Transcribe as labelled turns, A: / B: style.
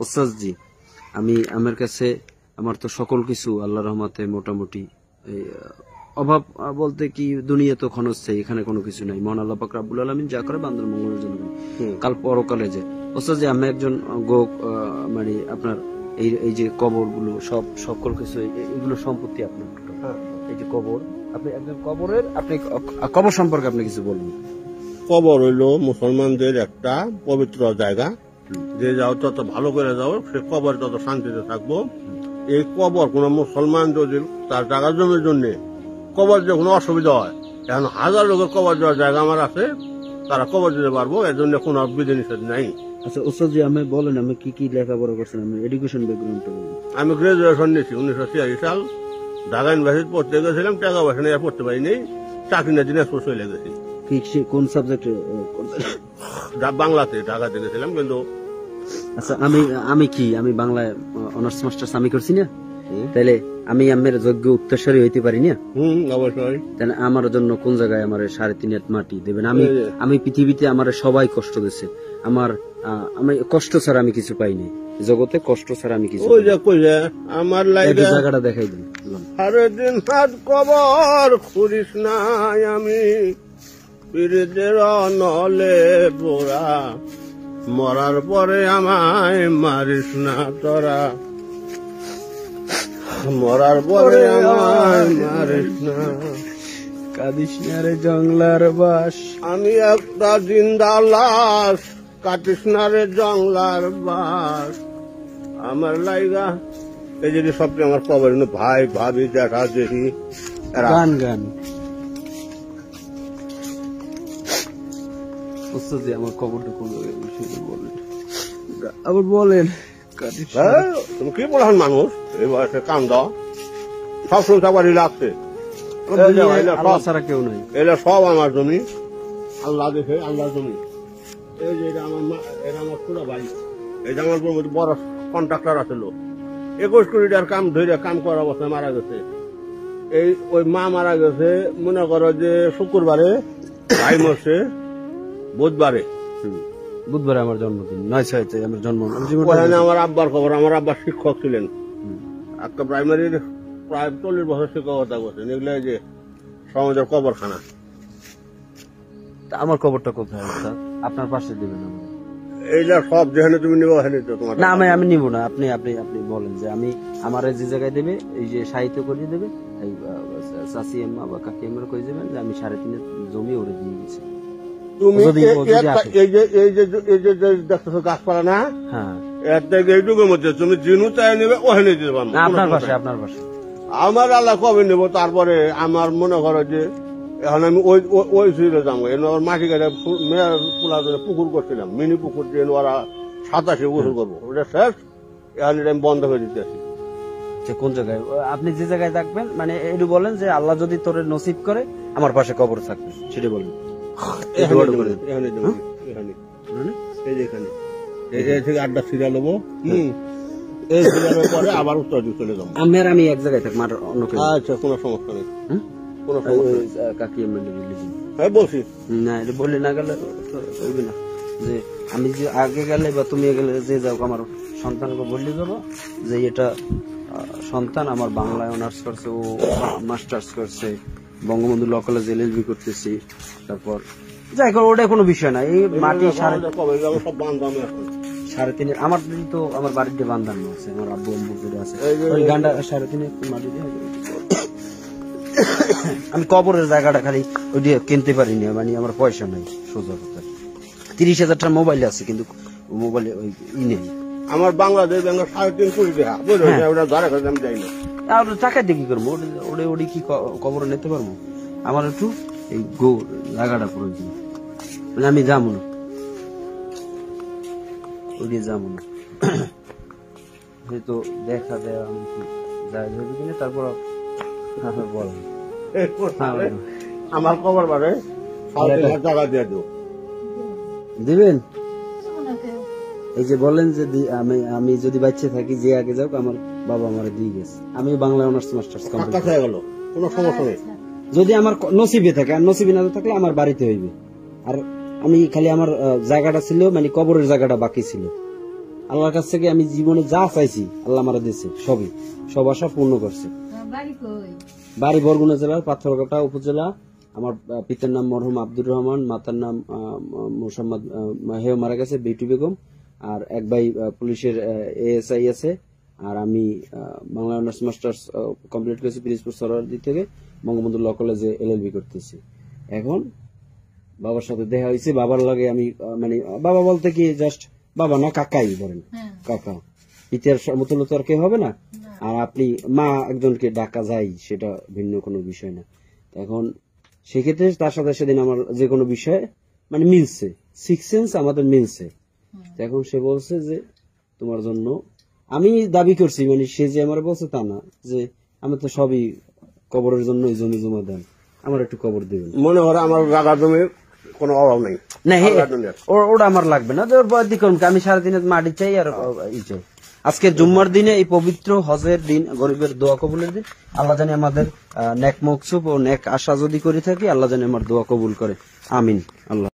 A: ওস্তাদ জি, আমার কাছে আমার তো সকল কিছু আল্লাহর রহমতে মোটামুটি অভাব বলতে কি দুনিয়া তো খনজ চাই, এখানে কোনো কিছু নাই। মহান আল্লাহ পাক রব্বুল আলামিন যা করে বান্দার মঙ্গলের জন্য, কাল পরকালে যে ওস্তাদ জি, আমি একজন মানে আপনার এই যে কবর গুলো সব সকল কিছু এগুলো সম্পত্তি আপনার। এই যে কবর, আপনি একজন কবরের, আপনি কবর সম্পর্কে আপনি কিছু বলুন।
B: কবর হইলো মুসলমানদের একটা পবিত্র জায়গা, যে যাও তত ভালো করে যাও, সে কবর তত শান্তিতে থাকবো। এই কবর কোন মুসলমান যদি তার জায়গা জমির জন্য কবর যে কোনো অসুবিধা হয়, এখন 1000 লোকের কবর দেওয়ার জায়গা আমার আছে, তারা কবর দিতে পারবো, এর জন্য কোনো বিধিনিষেধ নাই।
A: আচ্ছা ওস্তাদ জি, আমি বলেন আমি কি কি লেখাপড়া করছেন, আমি এডুকেশন ব্যাকগ্রাউন্ডটা বলুন।
B: আমি গ্রাজুয়েশন নিয়েছি 1986 সাল, ঢাকা ইউনিভার্সিটি পড়তে গেছিলাম, টাকা পয়সা নিয়ে পড়তে পারিনি, চাকরি নিয়ে দিনাজপুর চলে গেছি।
A: কোন সাবজেক্টে?
B: বাংলাতে, ঢাকাতে গেছিলাম কিন্তু।
A: আচ্ছা আমি বাংলায় অনার্স মাস্টার্স আমি করছি না, তাইলে আমি আমার যোগ্য উত্তরসূরি হইতে পারি না?
B: অবশ্যই।
A: তাহলে আমার জন্য কোন জায়গায় আমার 3.5 হাত মাটি দেবেন? আমি পৃথিবীতে আমার সবাই কষ্ট দিচ্ছে, আমি কষ্ট ছাড়া আমি কিছু পাইনি জগতে, কষ্ট ছাড়া আমি কিছু।
B: আমার
A: জায়গাটা দেখাই দিন।
B: সারাদিন হাত কবর খুঁড়িস নাই, আমি পীরদের নলে পোড়া, মরার পরে আমায় মারিস না তোরা, মরার পরে আমায় মারিস না,
A: কাঁদিস না রে জংলার বাস,
B: আমি একটা জিন্দা লাশ, কাটিস না রে জংলার বাস। আমার লাইগা এই যে সবচেয়ে আমার কবর, ভাই ভাবি দেখা দেখি
A: গান আমার খবরটা কোন বলেন, আবার বলেন।
B: তুমি কি বলছেন মানুষ এই বয়সে কাম দাও, সব সংসার বাড়ি লাগছে,
A: ছাড়া কেউ নাই,
B: এটা সব আমার জমি, আল্লাহ দেখে আল্লাহ জমি। এই যে এটা আমার পুরো ভাই, এটা আমার বড় কন্ট্রাক্টর আছিল, 21 কোটি টাকার কাম ধরে কাম করার অবস্থায় মারা গেছে। ওই মা মারা গেছে মনে করো যে শুক্রবারে, ভাই মরছে বুধবারে
A: আমার জন্মদিন, 9/6 আমার জন্ম।
B: আমার আব্বার খবর, আমার আব্বা শিক্ষক ছিলেন, একটা প্রাইমারির প্রায় 40 বছর শিক্ষকতা করছেন। এগুলো যে সমাজের কবরখানা।
A: আমার কবরটা কোথায়? আপনার পাশে দিবেন।
B: এইটা সব যেখানে তুমি নিবো ওখানে তোমার
A: না, আমি নিব না, আপনি বলেন যে আমি আমার যে জায়গায় দেবে, এই যে সাহিত্য করিয়ে দেবে, এই চাচি আম্মা বা কাকি আম্মা করে দেবেন যে আমি 3.5 জমি ওরে দিয়ে গেছি।
B: তুমি এই যে দেখতেছো গাছপালা না,
A: হ্যাঁ,
B: এর থেকে এইটুকুর মধ্যে তুমি জিনু চাই নেবে ওখানে দিতে পারো।
A: আপনার পাশে
B: আমার আল্লাহ কবে নেব, তারপরে আমার মনে করো যে এখন আমি ওই সুইলে যাবো, ওর মাটি কাটে পোলা পুকুর করছিলাম, মিনি পুকুর দিয়ে ওরা 87 গোসল করবো, ওটা শেষ, এখন এটা আমি বন্ধ করে দিতে আসি।
A: কোন জায়গায়? আপনি যে জায়গায় থাকবেন, মানে একটু বলেন যে আল্লাহ যদি তোরে নসিব করে আমার পাশে কবর থাকবে, সেটা বলেন।
B: আড্ডা সিরিয়াল হবো, এই সিরিয়ালের পরে আবার উত্তর দিকে চলে যাবো।
A: আমি এক জায়গায় থাকবো, আর অন্য কেউ?
B: আচ্ছা, কোনো সমস্যা নেই, কোনো
A: কাকি
B: বলছি
A: না, এটা বললে না গেলে চলবে না। যে আমি যে আগে গেলে বা তুমি গেলে যে যাও, আমার সন্তানকে বললে যাবো যে এটা সন্তান আমার বাংলায় অনার্স করছে, ও মাস্টার্স করছে, বঙ্গবন্ধু ল কলেজে LLB করতেছি, তারপর যাই হোক ওটা কোনো বিষয় না। এই মাটি 3.5 আমার তো আমার বাড়িতে বান্ধানো আছে, আমার আব্বু আম্মু যেটা আছে, ওই গান্ডা 3.5 মাটি দিয়ে আমি কবরের জায়গাটা খালি ওই দিয়ে কিনতে পারিনি, মানে আমার পয়সা নাই। সোজা কথা, 30,000 টাকা মোবাইল আছে, কিন্তু মোবাইলে ওই নেই।
B: আমার বাংলাদেশ 3.5 কোটি টাকা, আমি যাই না,
A: আর টাকা দিয়ে কি করবো? ওটা কি কবরে নিতে পারবো? আমার একটু এই জায়গাটা প্রয়োজন, মানে আমি যাবো না, ওই দিয়ে যাবো না, হয়তো দেখা দেয় আমি কি যাই ভেবে কিনে তারপর বল
B: আমার খবর বাড়ে টাকা দিয়ে
A: দিবেন। এই যে বলেন যে আমি যদি বাচ্চা থাকি, যে আগে যাও, আমার বাবা আমার দিয়ে গেছে, আমি বাংলা অনার্স মাস্টার্স কমপ্লিট হয়ে গেল,
B: কোনো সমস্যা নেই।
A: যদি আমার নসিবে থাকে, আর নসিবে না থাকলে আমার বাড়িতে হইবে। আর আমি খালি আমার জায়গাটা ছিল, মানে কবরের জায়গাটা বাকি ছিল, আল্লাহর কাছ থেকে আমি জীবনে যা চাইছি আল্লাহ আমার দিয়েছে, সব আশা পূর্ণ করছে। বাড়ি বরগুনা জেলার পাথরঘাটা উপজেলা। আমার পিতার নাম মরহুম আব্দুর রহমান, মাতার নাম মোসাম্মদ, হেও মারা গেছে বিউটি বেগম, আর এক ভাই পুলিশের এএসআই আছে। আর আমি বাংলা অনার্স মাস্টার্স কমপ্লিট করেছি পিরিজপুর সরোয়ারদি থেকে, বঙ্গবন্ধু ল কলেজে LLB করতেছি। এখন বাবার সাথে দেখা হয়েছে, বাবার লাগে আমি মানে বাবা বলতে কি জাস্ট বাবা না, কাকাই ধরেন, কাকা। পিতার সমতুল্য তো আর কেউ হবে না। আর আপনি মা একজনকে ডাকা যায়, সেটা ভিন্ন কোনো বিষয় না। এখন সেক্ষেত্রে তার সাথে সেদিন আমার যে কোনো বিষয়ে মানে মিলছে, সিক্স সেন্স আমাদের মিলছে। এখন সে বলছে যে তোমার জন্য আমি দাবি করছি, মানে সে যে আমার বলছে তা না, যে আমি তো সবই কবরের জন্য জমি জমা দেন, আমার একটু কবর দেবেন।
B: মনে হয় আমার জায়গা জমির কোনো অভাব নেই
A: না,
B: আল্লাহর দুনিয়ার।
A: ওটা আমার লাগবে না, ওর বয়স দিক আমি 3.5 মাটি চাই আর ই চাই। আজকে জুম্মার দিনে, এই পবিত্র হজের দিন, গরিবের দোয়া কবুলের দিন, আল্লাহ জানি আমাদের নেক মকসুব ও নেক আশা যদি করে থাকি, আল্লাহ জানি আমার দোয়া কবুল করে। আমিন। আল্লাহ।